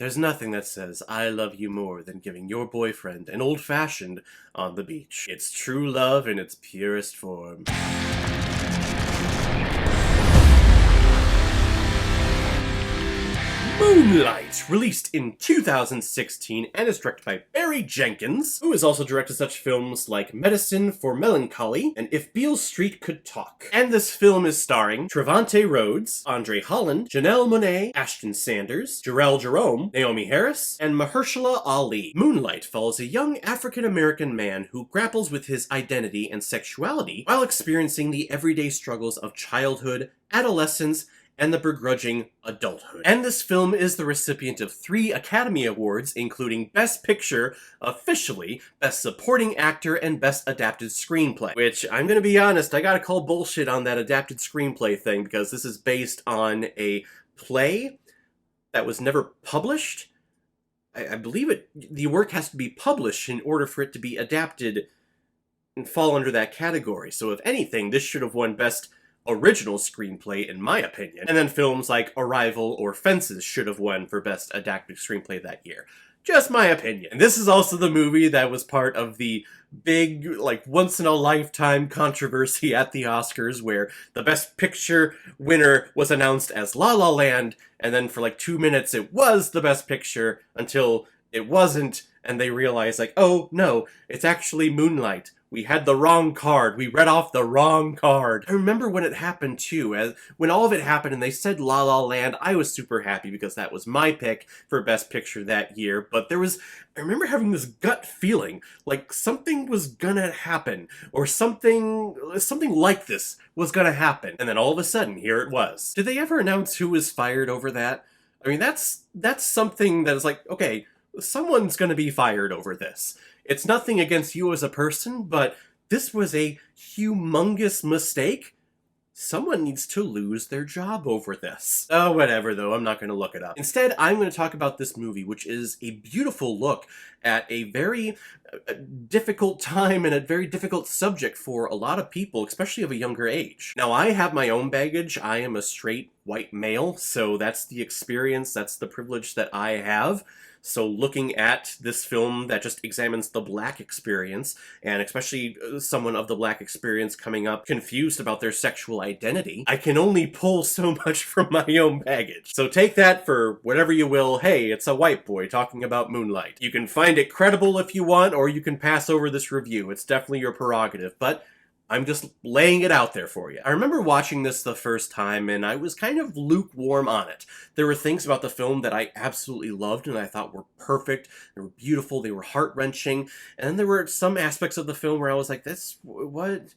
There's nothing that says I love you more than giving your boyfriend an old-fashioned on the beach. It's true love in its purest form. Moonlight, released in 2016 and is directed by Barry Jenkins, who has also directed such films like Medicine for Melancholy and If Beale Street Could Talk. And this film is starring Trevontae Rhodes, Andre Holland, Janelle Monáe, Ashton Sanders, Jarrell Jerome, Naomi Harris, and Mahershala Ali. Moonlight follows a young African-American man who grapples with his identity and sexuality while experiencing the everyday struggles of childhood, adolescence, and the begrudging adulthood. And this film is the recipient of 3 Academy Awards, including Best Picture, officially, Best Supporting Actor, and Best Adapted Screenplay. Which, I'm gonna be honest, I gotta call bullshit on that adapted screenplay thing, because this is based on a play that was never published. I believe the work has to be published in order for it to be adapted and fall under that category. So if anything, this should have won Best Original Screenplay, in my opinion. And then films like Arrival or Fences should have won for Best Adapted Screenplay that year. Just my opinion. And this is also the movie that was part of the big, like, once-in-a-lifetime controversy at the Oscars, where the Best Picture winner was announced as La La Land, and then for like 2 minutes it was the Best Picture, until it wasn't, and they realized, like, oh no, it's actually Moonlight. We had the wrong card. We read off the wrong card. I remember when it happened too. When all of it happened and they said La La Land, I was super happy because that was my pick for Best Picture that year. But I remember having this gut feeling like something was gonna happen, or something like this was gonna happen. And then all of a sudden, here it was. Did they ever announce who was fired over that? I mean, that's something that is like, okay, someone's gonna be fired over this. It's nothing against you as a person, but this was a humongous mistake. Someone needs to lose their job over this. Oh, whatever though, I'm not going to look it up. Instead, I'm going to talk about this movie, which is a beautiful look at a very difficult time and a very difficult subject for a lot of people, especially of a younger age. Now, I have my own baggage. I am a straight white male, so that's the experience, that's the privilege that I have. So looking at this film that just examines the Black experience, and especially someone of the Black experience coming up confused about their sexual identity, I can only pull so much from my own baggage. So take that for whatever you will. Hey, it's a white boy talking about Moonlight. You can find it credible if you want, or you can pass over this review. It's definitely your prerogative, but I'm just laying it out there for you. I remember watching this the first time, and I was kind of lukewarm on it. There were things about the film that I absolutely loved and I thought were perfect, they were beautiful, they were heart-wrenching, and then there were some aspects of the film where I was like, what?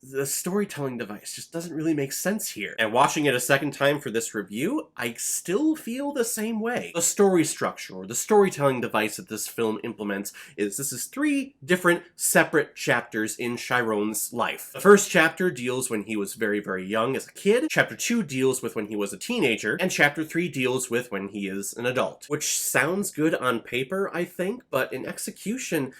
The storytelling device just doesn't really make sense here. And watching it a second time for this review, I still feel the same way. The story structure, or the storytelling device that this film implements, this is 3 different separate chapters in Chiron's life. The first chapter deals when he was very, very young as a kid, Chapter 2 deals with when he was a teenager, and Chapter 3 deals with when he is an adult. Which sounds good on paper, I think, but in execution,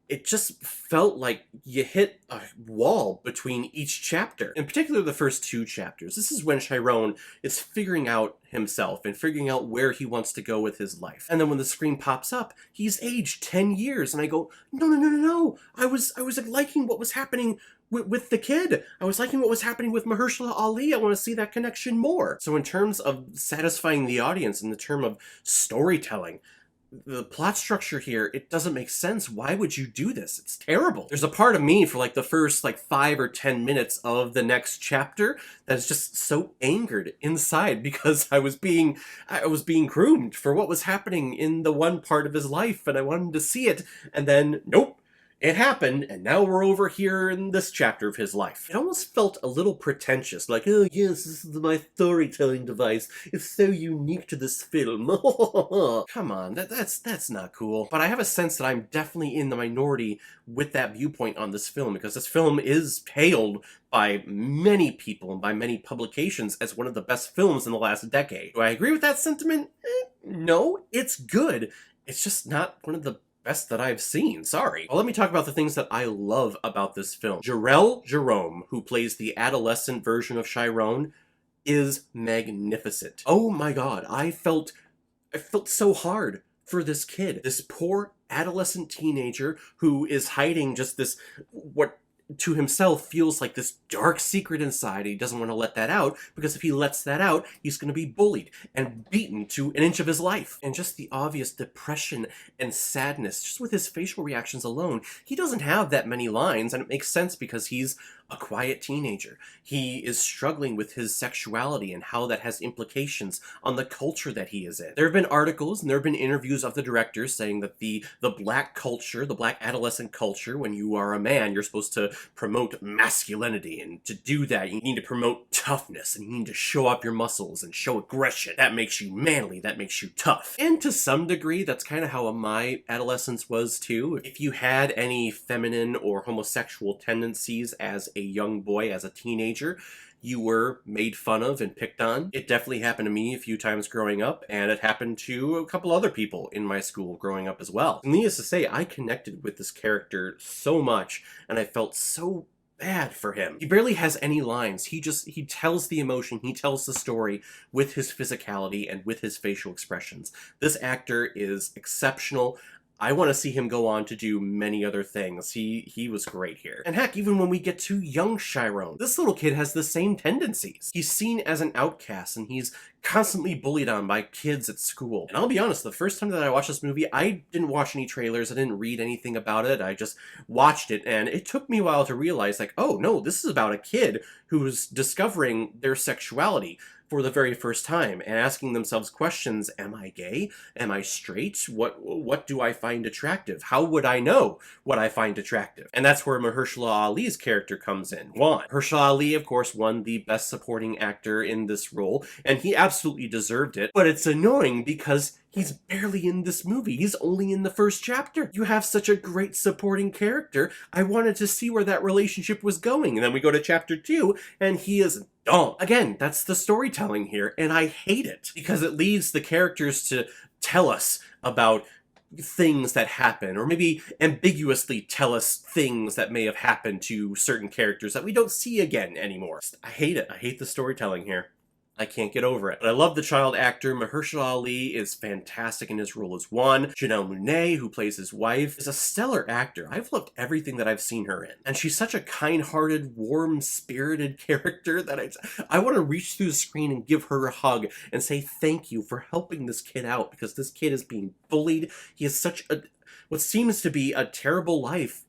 it just felt like you hit a wall between each chapter. In particular, the first 2 chapters. This is when Chiron is figuring out himself and figuring out where he wants to go with his life. And then when the screen pops up, he's aged 10 years. And I go, no. I was liking what was happening with the kid. I was liking what was happening with Mahershala Ali. I want to see that connection more. So in terms of satisfying the audience, in the term of storytelling, the plot structure here, it doesn't make sense. Why would you do this? It's terrible. There's a part of me for like the first 5 or 10 minutes of the next chapter that is just so angered inside because I was being groomed for what was happening in the one part of his life, and I wanted to see it, and then nope. It happened, and now we're over here in this chapter of his life. It almost felt a little pretentious, like, oh yes, this is my storytelling device. It's so unique to this film. Come on, that's not cool. But I have a sense that I'm definitely in the minority with that viewpoint on this film, because this film is hailed by many people and by many publications as one of the best films in the last decade. Do I agree with that sentiment? No, it's good. It's just not one of the best that I've seen, sorry. Well, let me talk about the things that I love about this film. Jarrell Jerome, who plays the adolescent version of Chiron, is magnificent. Oh my god, I felt I felt so hard for this kid, this poor adolescent teenager who is hiding just this, what to himself feels like this dark secret inside. He doesn't want to let that out, because if he lets that out, he's going to be bullied and beaten to an inch of his life. And just the obvious depression and sadness, just with his facial reactions alone, he doesn't have that many lines, and it makes sense because he's a quiet teenager. He is struggling with his sexuality and how that has implications on the culture that he is in. There have been articles and there have been interviews of the director saying that the black culture, the black adolescent culture, when you are a man, you're supposed to promote masculinity, and to do that, you need to promote toughness, and you need to show off your muscles and show aggression. That makes you manly, that makes you tough. And to some degree, that's kind of how my adolescence was too. If you had any feminine or homosexual tendencies as a young boy, as a teenager, you were made fun of and picked on. It definitely happened to me a few times growing up, and it happened to a couple other people in my school growing up as well. And needless to say, I connected with this character so much, and I felt so bad for him. He barely has any lines. He tells the emotion, he tells the story with his physicality and with his facial expressions. This actor is exceptional. I want to see him go on to do many other things. He was great here. And heck, even when we get to young Chiron, this little kid has the same tendencies. He's seen as an outcast, and he's constantly bullied on by kids at school. And I'll be honest, the first time that I watched this movie, I didn't watch any trailers, I didn't read anything about it, I just watched it, and it took me a while to realize, like, oh no, this is about a kid who's discovering their sexuality for the very first time and asking themselves questions. Am I gay? Am I straight? What do I find attractive? How would I know what I find attractive? And that's where Mahershala Ali's character comes in, Juan. Mahershala Ali, of course, won the Best Supporting Actor in this role, and he absolutely deserved it. But it's annoying because he's barely in this movie. He's only in the first chapter. You have such a great supporting character. I wanted to see where that relationship was going. And then we go to chapter 2, and he is dumb. Again, that's the storytelling here, and I hate it because it leaves the characters to tell us about things that happen, or maybe ambiguously tell us things that may have happened to certain characters that we don't see again anymore. I hate it. I hate the storytelling here. I can't get over it. But I love the child actor. Mahershala Ali is fantastic in his role as Juan. Janelle Monáe, who plays his wife, is a stellar actor. I've loved everything that I've seen her in. And she's such a kind-hearted, warm-spirited character that I want to reach through the screen and give her a hug and say thank you for helping this kid out, because this kid is being bullied. He has such what seems to be a terrible life.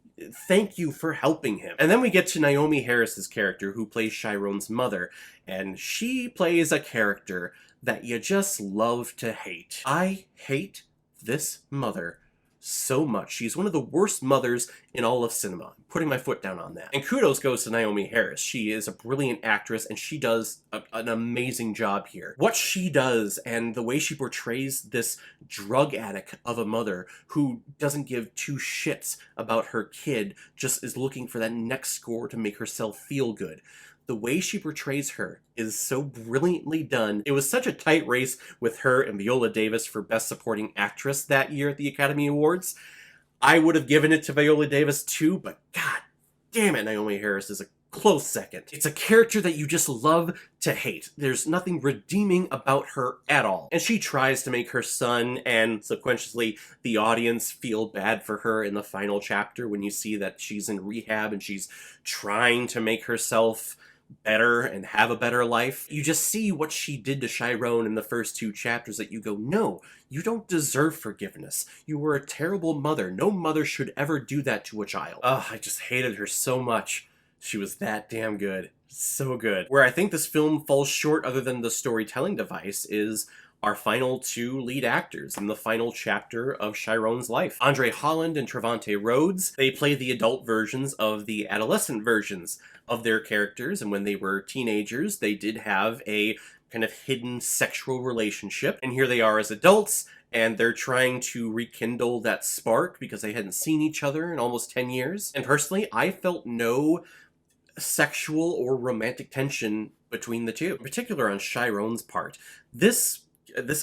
Thank you for helping him. And then we get to Naomi Harris's character, who plays Chiron's mother, and she plays a character that you just love to hate. I hate this mother so much. She's one of the worst mothers in all of cinema. I'm putting my foot down on that. And kudos goes to Naomi Harris. She is a brilliant actress, and she does an amazing job here. What she does and the way she portrays this drug addict of a mother who doesn't give two shits about her kid, just is looking for that next score to make herself feel good. The way she portrays her is so brilliantly done. It was such a tight race with her and Viola Davis for Best Supporting Actress that year at the Academy Awards. I would have given it to Viola Davis too, but god damn it, Naomi Harris is a close second. It's a character that you just love to hate. There's nothing redeeming about her at all. And she tries to make her son and subsequently the audience feel bad for her in the final chapter when you see that she's in rehab and she's trying to make herself better and have a better life. You just see what she did to Chiron in the first 2 chapters that you go, no, you don't deserve forgiveness. You were a terrible mother. No mother should ever do that to a child. Ugh, I just hated her so much. She was that damn good. So good. Where I think this film falls short, other than the storytelling device, is our final 2 lead actors in the final chapter of Chiron's life. Holland and Trevontae Rhodes, they play the adult versions of the adolescent versions of their characters, and when they were teenagers, they did have a kind of hidden sexual relationship, and here they are as adults, and they're trying to rekindle that spark because they hadn't seen each other in almost 10 years. And personally, I felt no sexual or romantic tension between the two, in particular on Chiron's part. This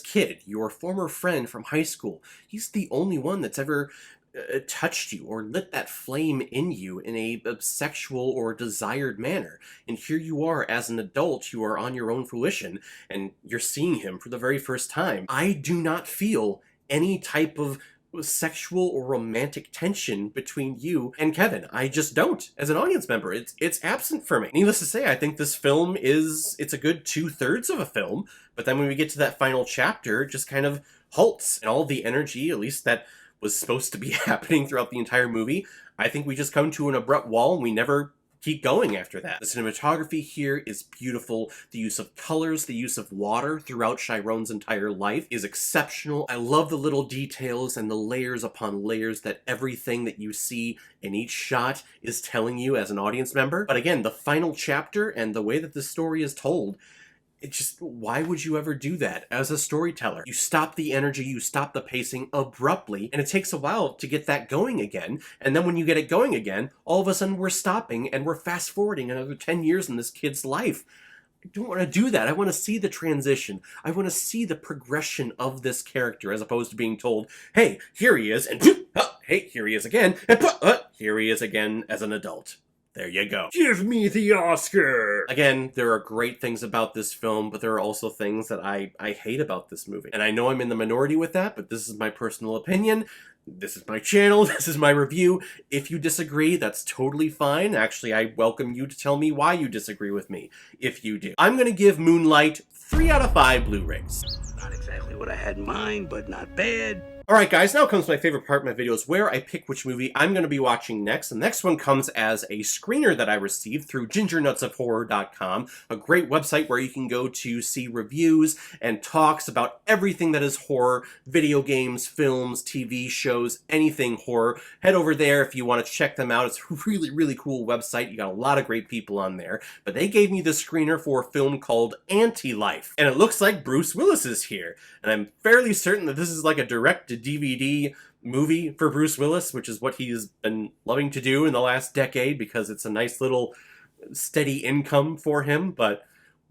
kid, your former friend from high school, he's the only one that's ever touched you or lit that flame in you in a sexual or desired manner. And here you are as an adult, you are on your own fruition, and you're seeing him for the very first time. I do not feel any type of sexual or romantic tension between you and Kevin. I just don't. As an audience member, it's absent for me. Needless to say, I think this film it's a good 2/3 of a film, but then when we get to that final chapter, it just kind of halts, and all the energy, at least that was supposed to be happening throughout the entire movie, I think we just come to an abrupt wall and we never keep going after that. The cinematography here is beautiful. The use of colors, the use of water throughout Chiron's entire life is exceptional. I love the little details and the layers upon layers that everything that you see in each shot is telling you as an audience member. But again, the final chapter and the way that the story is told, it just, why would you ever do that as a storyteller? You stop the energy, you stop the pacing abruptly, and it takes a while to get that going again. And then when you get it going again, all of a sudden we're stopping and we're fast forwarding another 10 years in this kid's life. I don't want to do that. I want to see the transition. I want to see the progression of this character as opposed to being told, hey, here he is, and hey, here he is again, and here he is again as an adult. There you go. Give me the Oscar! Again, there are great things about this film, but there are also things that I hate about this movie. And I know I'm in the minority with that, but this is my personal opinion. This is my channel, this is my review. If you disagree, that's totally fine. Actually, I welcome you to tell me why you disagree with me, if you do. I'm gonna give Moonlight 3 out of 5 Blu-rays. Not exactly what I had in mind, but not bad. Alright guys, now comes my favorite part of my videos where I pick which movie I'm going to be watching next. The next one comes as a screener that I received through gingernutsofhorror.com, a great website where you can go to see reviews and talks about everything that is horror, video games, films, TV shows, anything horror. Head over there if you want to check them out. It's a really, really cool website. You got a lot of great people on there. But they gave me the screener for a film called Anti-Life. And it looks like Bruce Willis is here. And I'm fairly certain that this is like a direct-to-DVD movie for Bruce Willis, which is what he's been loving to do in the last decade because it's a nice little steady income for him, but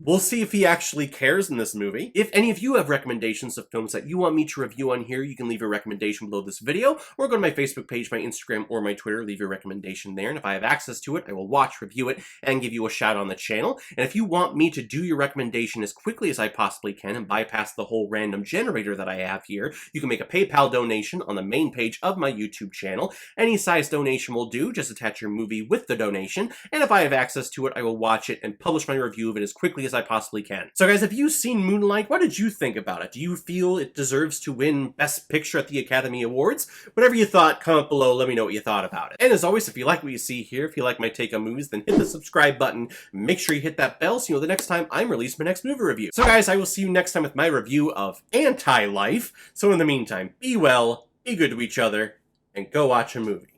we'll see if he actually cares in this movie. If any of you have recommendations of films that you want me to review on here, you can leave a recommendation below this video, or go to my Facebook page, my Instagram, or my Twitter, leave your recommendation there, and if I have access to it, I will watch, review it, and give you a shout on the channel. And if you want me to do your recommendation as quickly as I possibly can and bypass the whole random generator that I have here, you can make a PayPal donation on the main page of my YouTube channel. Any size donation will do, just attach your movie with the donation, and if I have access to it, I will watch it and publish my review of it as quickly as I possibly can. So guys, have you seen Moonlight? What did you think about it? Do you feel it deserves to win Best Picture at the Academy Awards? Whatever you thought, comment below, let me know what you thought about it. And as always, if you like what you see here, if you like my take on movies, then hit the subscribe button, make sure you hit that bell so you know the next time I release my next movie review. So guys, I will see you next time with my review of Anti-Life. So in the meantime, be well, be good to each other, and go watch a movie.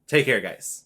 Take care, guys.